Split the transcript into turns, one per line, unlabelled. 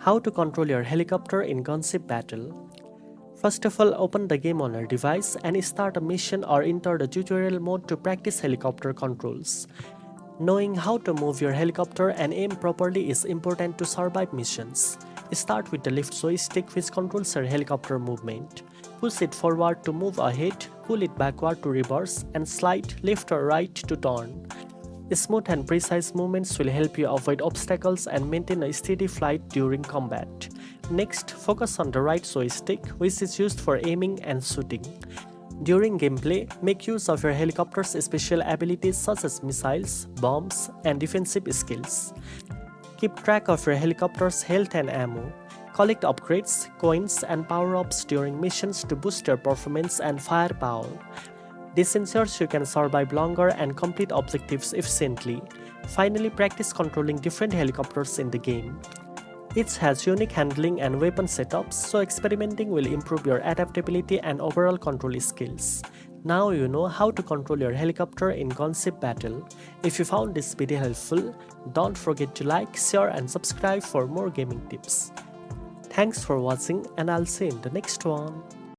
How to control your helicopter in Gunship Battle. First of all, open the game on your device and start a mission or enter the tutorial mode to practice helicopter controls. Knowing how to move your helicopter and aim properly is important to survive missions. Start with the left joystick, which controls your helicopter movement. Push it forward to move ahead, pull it backward to reverse, and slide left or right to turn. Smooth and precise movements will help you avoid obstacles and maintain a steady flight during combat. Next, focus on the right joystick, which is used for aiming and shooting. During gameplay, make use of your helicopter's special abilities such as missiles, bombs, and defensive skills. Keep track of your helicopter's health and ammo. Collect upgrades, coins, and power-ups during missions to boost your performance and firepower. This ensures you can survive longer and complete objectives efficiently. Finally, practice controlling different helicopters in the game. Each has unique handling and weapon setups, so experimenting will improve your adaptability and overall control skills. Now you know how to control your helicopter in Gunship Battle. If you found this video helpful, don't forget to like, share, and subscribe for more gaming tips. Thanks for watching, and I'll see you in the next one.